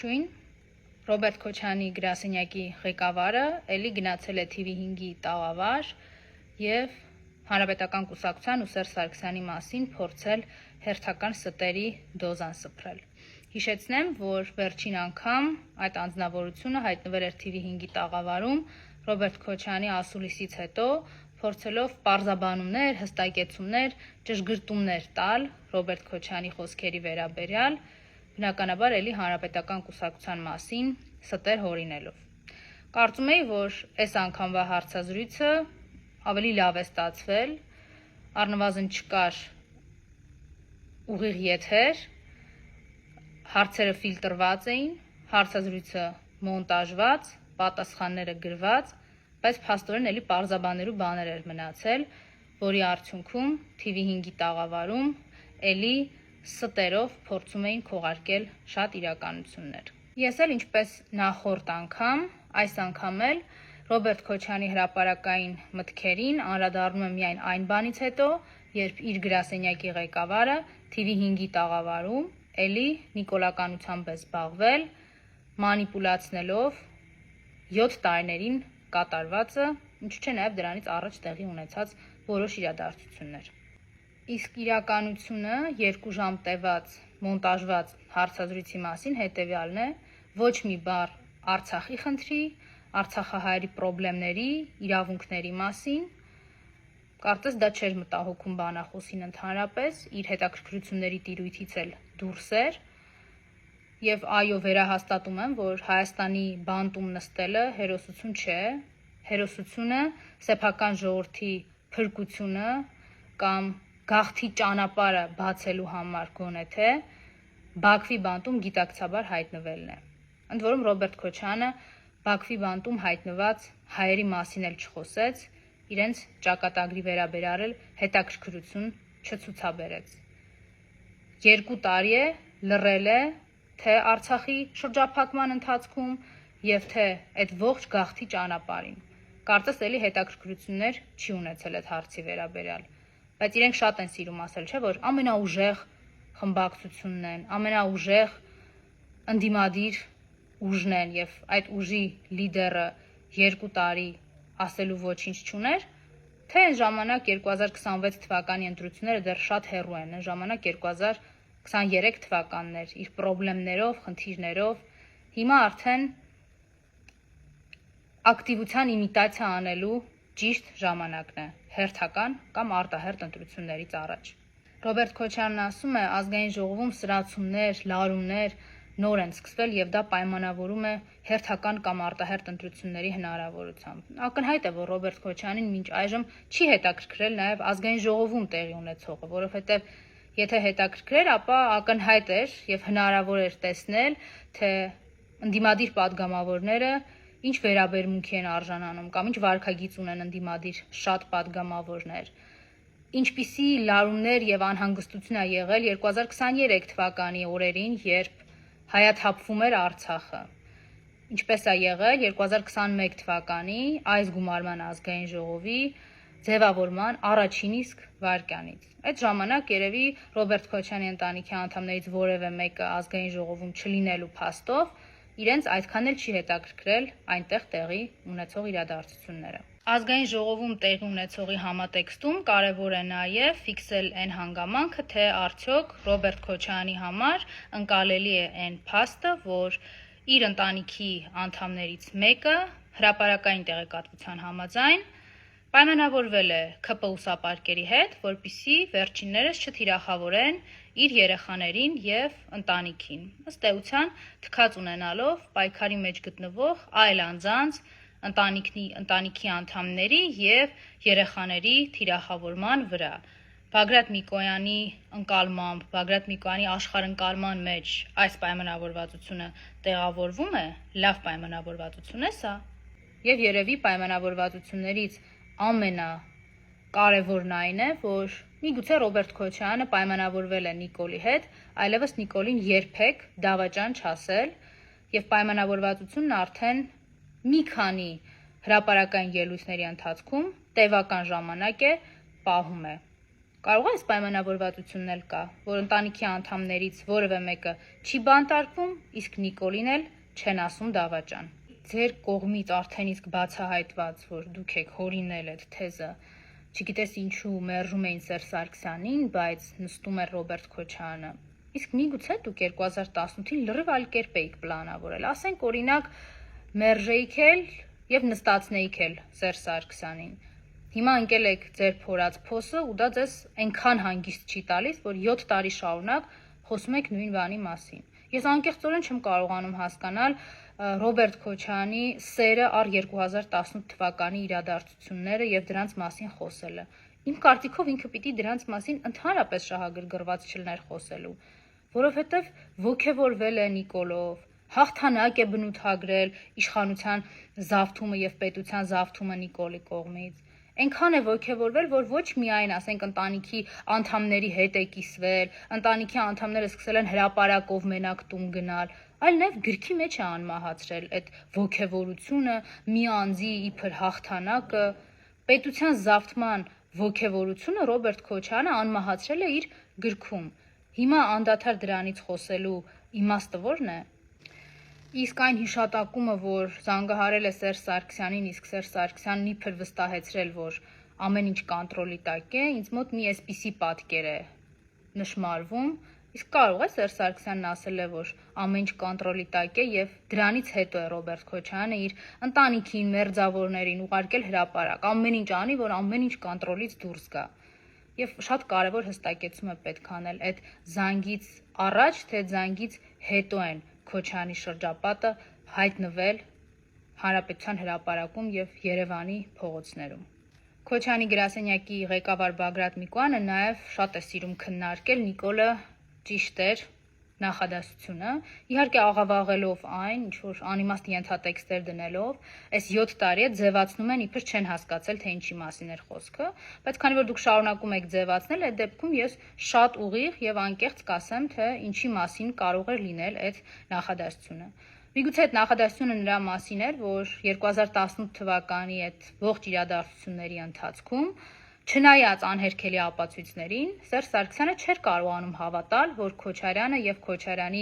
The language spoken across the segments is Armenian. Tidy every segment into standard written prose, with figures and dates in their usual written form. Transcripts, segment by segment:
Ողջույն, Ռոբերտ Քոչյանի գրասենյակի ղեկավարը էլի գնացել է TV5-ի տաղավար և Հանրապետական կուսակցության ու Սերժ Սարգսյանի մասին փորձել հերթական ստերի դոզան սփռել։ Հիշեցնեմ, որ վերջին անգամ այդ անձնավորությունը հայտնվել էր TV5-ի տաղավարում Ռոբերտ Քոչյանի ասուլիսից հետո, փորձելով պարզաբանումներ, հստակեցումներ, ճշգրտումներ տալ Ռոբերտ Քոչյանի խոսքերի վերաբերյալ, բնականաբար էլի Հանրապետական կուսակցության մասին ստեր հորինելով։ Կարծում էի, որ այս անգամվա հարցազրույցը ավելի լավ է ստացվել, առնվազն չկար ուղիղ եթեր, հարցերը ֆիլտրված էին, հարցազրույցը մոնտաժված, պատասխանները գրված, բայց փաստորեն էլի պարզաբաներու բաներ էր մնացել, որի արդյունքում TV5-ի տաղավարում էլի ստերով փորձում էին քողարկել շատ իրականություններ։ Ես էլ ինչպես նախորդ անգամ, այս անգամ էլ Ռոբերտ Քոչյանի հրապարակային մտքերին անդրադառնում եմ միայն այն բանից հետո, երբ իր գրասենյակի ղեկավարը TV5-ի տաղավարում էլի նիկոլականությամբ է զբաղվել, մանիպուլացնելով 7 տարիներին կատարվածը, ինչու՞ չէ նաև դրանից առաջ տեղի ունեցած որոշ իրադարձություններ։ Իսկ իրականությունը 2 ժամ տևած մոնտաժված հարցազրույցի մասին հետևյալն է, ոչ մի բառ Արցախի խնդրի, արցախահայերի պրոբլեմների, իրավունքների մասին, կարծես դա չէր մտահոգում բանախոսին ընդհանրապես, իր հետաքրքրությունների տիրույթից էլ դուրս էր, եւ այո, վերահաստատում եմ, որ Հայաստանի բանտում նստելը հերոսություն չէ, հերոսությունը սեփական ժողովրդի փրկությունը կամ գաղթի ճանապարհը բացելու համար գոնե թե Բաքվի բանտում գիտակցաբար հայտնվելն է։ Ընդ որում Ռոբերտ Քոչյանը Բաքվի բանտում հայտնված հայերի մասին էլ չխոսեց, իրենց ճակատագրի վերաբերյալ էլ հետաքրքրություն չցուցաբերեց։ 2 տարի է լռել է թե Արցախի շրջափակման ընթացքում եւ թե այդ ողջ գաղթի ճանապարհին։ Կարծես էլի հետաքրքրություններ չի ունեցել այդ հարցի վերաբերյալ, բայց իրենք շատ են սիրում ասել, չէ՞ որ ամենաուժեղ խմբակցությունն են, ամենաուժեղ ընդդիմադիր ուժն են եւ այդ ուժի լիդերը 2 տարի ասելու ոչինչ չուներ, թե այն ժամանակ 2026 թվականի ընտրությունները դեռ շատ հեռու են, այն ժամանակ 2023 թվականն էր իր պրոբլեմներով, խնդիրներով, հիմա արդեն ակտիվության իմիտացիա անելու ճիշտ ժամանակն է, հերթական կամ արտահերթ ընտրություններից առաջ։ Ռոբերտ Քոչյանն ասում է, ազգային ժողովում սրացումներ, լարումներ նոր են սկսվել եւ դա պայմանավորում է հերթական կամ արտահերթ ընտրությունների հնարավորությամբ։ Ակնհայտ է, որ Ռոբերտ Քոչյանին մինչ այժմ չի հետաքրքրել նաեւ ազգային ժողովում տեղի ունեցողը, որովհետեւ եթե հետաքրքրեր, ապա ակնհայտ էր եւ հնարավոր էր տեսնել, թե ընդդիմադիր падգամավորները ինչ վերաբերմունքի են արժանանում կամ ինչ վարքագիծ ունեն ընդդիմադիր շատ падգամավորներ, ինչպիսի լարումներ եւ անհանգստություն է եղել 2023 թվականի օրերին, երբ հայաթափվում էր Արցախը, ինչպես է եղել 2021 թվականի այս գումարման ազգային ժողովի ձևավորման առաջին իսկ վայրկյանից։ Այդ ժամանակ երևի Ռոբերտ Քոչյանի ընտանիքի անդամներից որևէ մեկը ազգային ժողովում չլինելու փաստով իրենց այդքան էլ չի հետաքրքրել այնտեղ տեղի ունեցող իրադարձությունները։ Ազգային ժողովում տեղի ունեցողի համատեքստում կարևոր է նաև ֆիքսել այն հանգամանքը, թե արդյոք Ռոբերտ Քոչյանի համար ընկալելի է այն փաստը, որ իր ընտանիքի անդամներից մեկը հրապարակային տեղեկատվության համաձայն պայմանավորվել է ՔՊ ուսապարկերի հետ, որպեսզի վերջիններս չթիրախավորեն իր երեխաներին եւ ընտանիքին։ Ըստ էության թքած ունենալով պայքարի մեջ գտնվող այլ անձանց ընտանիքի անդամների եւ երեխաների թիրախավորման վրա։ Բագրատ Միկոյանի ընկալմամբ, Բագրատ Միկոյանի աշխարհընկալման մեջ այս պայմանավորվածությունը տեղավորվում է, լավ պայմանավորվածություն է սա։ Եվ երևի պայմանավորվածություններից ամենակարևորն այն է, որ միգուցե Ռոբերտ Քոչյանը պայմանավորվել է Նիկոլի հետ, այլևս Նիկոլին երբեք դավաճան չասել եւ պայմանավորվածությունն արդեն մի քանի հրապարակային ելույթների ընթացքում տևական ժամանակ է պահում է։ Կարող է այս պայմանավորվածությունն էլ կա, որ ընտանիքի անդամներից որևէ մեկը չի բանտարկվում, իսկ Նիկոլին էլ չեն ասում դավաճան։ Ձեր կողմից արդեն իսկ բացահայտված, որ դուք եք հորինել այդ թեզը, չգիտես ինչու մերժում էին Սերժ Սարգսյանին, բայց նստում էր Ռոբերտ Քոչարյանը։ Իսկ միգուցե դուք 2018-ին լրիվ այլ կերպ էիք պլանավորել, ասենք օրինակ մերժեիք էլ եւ նստացնեիք էլ Սերժ Սարգսյանին։ Հիմա ընկել եք ձեր փորած փոսը ու դա ձեզ այնքան հանգիստ չի տալիս, որ 7 տարի շարունակ խոսում եք նույն բանի մասին։ Ես անկեղծորեն չեմ կարողանում հասկանալ Ռոբերտ Քոչարյանի սերը առ 2018 թվականի իրադարձությունները եւ դրանց մասին խոսելը։ Իմ կարծիքով ինքը պիտի դրանց մասին ընդհանրապես շահագրգռված չլներ խոսելու, որովհետեւ ոգևորվել է Նիկոլով, հաղթանակ է բնութագրել իշխանության զավթումը եւ պետության զավթումը Նիկոլի կողմից։ Այնքան է ոգևորվել, որ ոչ միայն, ասենք, ընտանիքի անդամների հետ է կիսվել, ընտանիքի անդամները սկսել են հրապարակով մենակ տուն գնալ, այլ նաև գրքի մեջ է անմահացրել այդ ոգևորությունը, մի անձի իբր հաղթանակը, պետության զավթման ոգևորությունը Ռոբերտ Քոչարյանը անմահացրել է իր գրքում։ Հիմա անդադար դրանից խոսելու իմաստը ո՞րն է։ Իսկ այն հիշատակումը, որ զանգահարել է Սերժ Սարգսյանին, իսկ Սերժ Սարգսյանն իբր վստահեցրել, որ ամեն ինչ կոնտրոլի տակ է, ինձ մոտ մի էսպիսի պատկեր է նշմարվում, իսկ կարող է Սերժ Սարգսյանն ասել է, որ ամեն ինչ կոնտրոլի տակ է եւ դրանից հետո է Ռոբերտ Քոչարյանը իր ընտանիքին, մերձավորներին ուղարկել հրապարակ, ամեն ինչ անի, որ ամեն ինչ կոնտրոլից դուրս գա։ Եվ շատ կարևոր հստակեցում է պետք անել այդ զանգից առաջ, թե զանգից հետո են Քոչարյանի շրջապատը հայտնվել Հանրապետության հրապարակում եւ Երևանի փողոցներում։ Քոչարյանի գրասենյակի ղեկավար Բագրատ Միկոյանը նաեւ շատ է սիրում քննարկել Նիկոլը ճիշտ էր նախադասությունը, իհարկե աղավաղելով այն, ինչ որ անիմաստ ենթատեքստեր դնելով, այս 7 տարի է ձևացնում են, իբր չեն հասկացել, թե ինչի մասին էր խոսքը, բայց քանի որ դուք շարունակում եք ձևացնել, այդ դեպքում ես շատ ուղիղ եւ անկեղծ կասեմ, թե ինչի մասին կարող էր լինել այդ նախադասությունը։ Միգուցե այդ նախադասությունը նրա մասին էր, որ 2018 թվականի այդ ողջ իրադարձությունների ընթացքում չնայած անհերքելի ապացույցներին, Սերժ Սարգսյանը չէր կարողանում հավատալ, որ Քոչարյանը եւ Քոչարյանի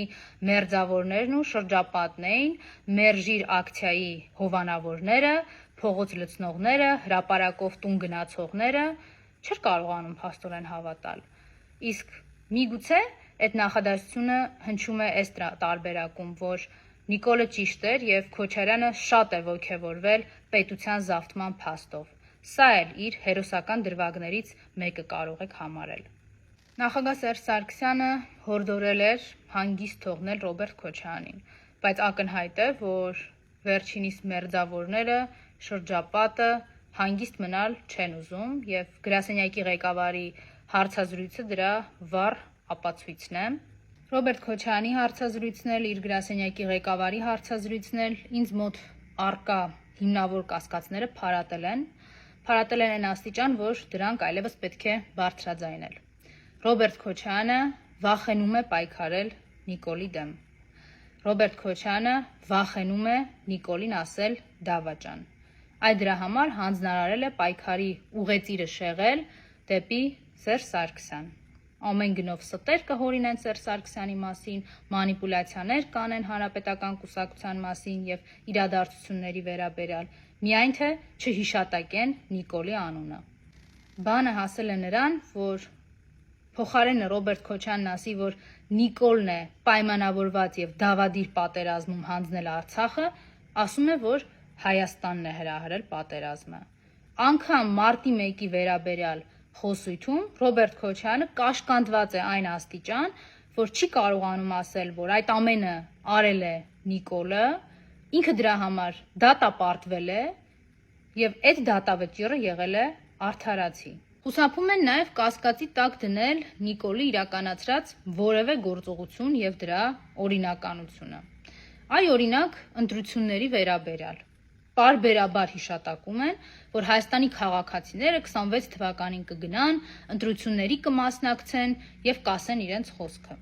մերձավորներն ու շրջապատն էին մերժիր ակցիայի հովանավորները, փողոց լցնողները, հրապարակով տուն գնացողները, չէր կարողանում փաստորեն հավատալ։ Իսկ միգուցե այդ նախադասությունը հնչում է այս տարբերակում, որ Նիկոլը ճիշտ էր եւ Քոչարյանը շատ է ոգևորվել պետության զավթման փաստով։ Սա էլ իր հերոսական դրվագներից մեկը կարող եք համարել։ Նախագահ Սերժ Սարգսյանը հորդորել էր հանգիստ թողնել Ռոբերտ Քոչարյանին, բայց ակնհայտ է, որ վերջինիս մերձավորները, շրջապատը հանգիստ մնալ չեն ուզում եւ գրասենյակի ղեկավարի հարցազրույցը դրա վառ ապացույցն է։ Ռոբերտ Քոչարյանի հարցազրույցն էլ, իր գրասենյակի ղեկավարի հարցազրույցն էլ ինձ մոտ առկա հիմնավոր կասկածները փարատել են այն աստիճան, որ դրանք այլևս պետք է բարձրաձայնել։ Ռոբերտ Քոչարյանը վախենում է պայքարել Նիկոլի դեմ։ Ռոբերտ Քոչարյանը վախենում է Նիկոլին ասել դավաճան։ Այդ դրա համար հանձնարարել է պայքարի ուղեծիրը շեղել դեպի Սերժ Սարգսյան։ Ամեն գնով ստեր կհորինեն Սերժ Սարգսյանի մասին, մանիպուլյացիաներ կանեն հանրապետական կուսակցության մասին եւ իրադարձությունների վերաբերյալ, միայն թե չհիշատակեն Նիկոլի անունը։ Բանը հասել է նրան, որ փոխարենը Ռոբերտ Քոչարյանն ասի, որ Նիկոլն է պայմանավորված եւ դավադիր պատերազմում հանձնել Արցախը, ասում է, որ Հայաստանն է հրահրել պատերազմը։ Անգամ մարտի 1-ի վերաբերյալ խոսույթում Ռոբերտ Քոչարյանը կաշկանդված է այն աստիճան, որ չի կարողանում ասել, որ այդ ամենը արել է Նիկոլը, ինքը դրա համար դատապարտվել է եւ այդ դատավճիռը եղել է արդարացի։ Խուսափում են նաեւ կասկածի տակ դնել Նիկոլի իրականացրած որևէ գործողություն եւ դրա օրինականությունը։ Այ օրինակ ընտրությունների վերաբերյալ պարբերաբար հիշատակում են, որ Հայաստանի քաղաքացիները 26 թվականին կգնան, ընտրությունների կմասնակցեն եւ կասեն իրենց խոսքը։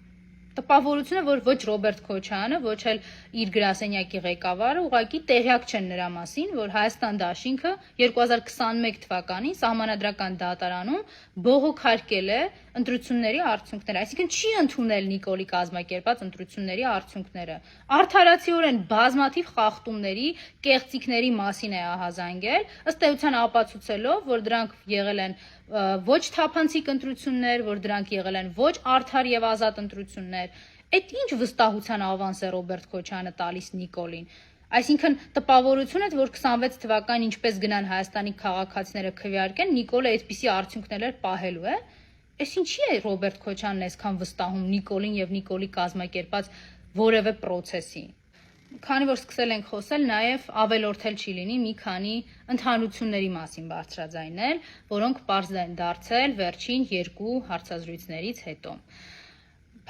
տպավորությունը, որ ոչ Ռոբերտ Քոչարյանը, ոչ էլ իր գրասենյակի ղեկավարը ուղղակի տեղյակ չեն նրա մասին, որ Հայաստան դաշինքը 2021 թվականին Սահմանադրական դատարանում բողոքարկել է ընտրությունների արդյունքները, այսինքն չի ընդունել Նիկոլի կազմակերպած ընտրությունների արդյունքները։ Արդարացիորեն բազմաթիվ խախտումների, կեղծիքների մասին է ահազանգել, ըստ էության ապացուցելով, որ դրանք եղել են ոչ թափանցիկ ընտրություններ, որ դրանք եղել են ոչ արդար եւ ազատ ընտրություններ։ Այդ ինչ վստահության ավանս է Ռոբերտ Քոչարյանը տալիս Նիկոլին։ Այսինքն տպավորությունը, որ 26 թվականին ինչպես գնան Հայաստանի քաղաքացիները քվեարկեն, Նիկոլը այդպիսի արդյունքներ պահելու է։ Այս ինչի է Ռոբերտ Քոչարյանն այսքան վստահում Նիկոլին եւ Նիկոլի կազմակերպած որևէ process-ի։ Քանի որ սկսել ենք խոսել, նաև ավելորդել չի լինի մի քանի ընդհանրությունների մասին բարձրաձայնել, որոնք պարզ են դարձել վերջին 2 հարցազրույցներից հետո։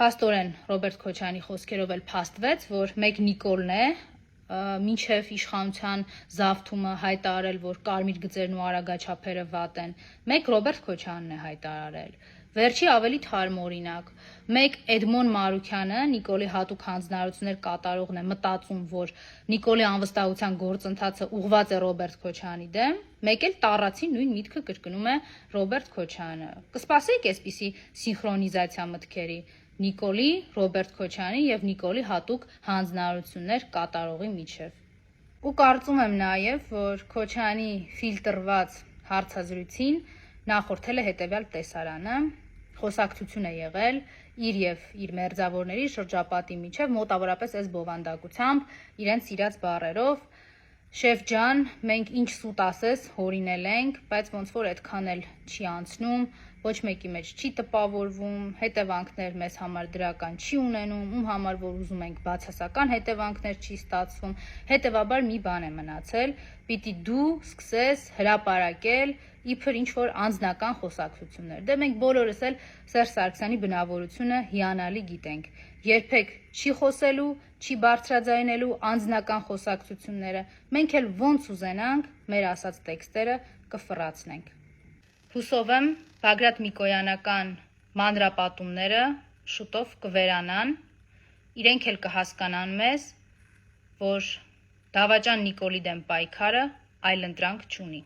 Փաստորեն Ռոբերտ Քոչարյանի խոսքերով էլ փաստվեց, որ մեկ Նիկոլն է մինչև իշխանության զավթումը հայտարարել, որ կարմիր գծերն ու արագաչափերը վատ են, մեկ Ռոբերտ Քոչարյանն է հայտարարել։ Վերջի ավելի թարմ օրինակ, մեկ Էդմոն Մարուքյանը, Նիկոլի հատուկ հանձնարարություններ կատարողն է, մտածում, որ Նիկոլի անվստահության գործընթացը ուղղված է Ռոբերտ Քոչարյանի դեմ, մեկ էլ տառացի նույն միտքը կրկնում է Ռոբերտ Քոչարյանը։ Կսպասեք այսպիսի սինխրոնիզացիա մտքերի Նիկոլի, Ռոբերտ Քոչարյանի եւ Նիկոլի հատուկ հանձնարարություններ կատարողի միջև։ Ու կարծում եմ նաև, որ Քոչարյանի ֆիլտրված հարցազրույցին նախորդել է հետևյալ տեսարանը, խոսակցություն է եղել իր եւ իր մերձավորների շրջապատի միջև մոտավորապես այս բովանդակությամբ, իրենց սիրած բառերով, շեֆ ջան, մենք ինչ սուտ ասես հորինել ենք, բայց ոնց որ այդքան էլ չի անցնում, ոչ մեկի մեջ չի տպավորվում, հետևանքներ մեզ համար դրական չի ունենում, ում համար որ ուզում ենք բացասական հետևանքներ չի ստացվում, հետևաբար մի բան է մնացել, պիտի դու սկսես հրապարակել իբր ինչ որ անձնական խոսակցություններ։ Դե մենք բոլորս էլ Սերժ Սարգսյանի բնավորությունը հիանալի գիտենք։ Երբեք չի խոսելու, չի բարձրաձայնելու անձնական խոսակցությունները։ Մենք էլ ոնց ուզենանք մեր ասած տեքստերը կֆռացնենք։ Հուսով եմ Բագրատ Միկոյանական մանրապատումները շուտով կվերանան, իրենք էլ կհասկանան մեզ, որ դավաճան Նիկոլի դեմ պայքարը այլընտրանք չունի։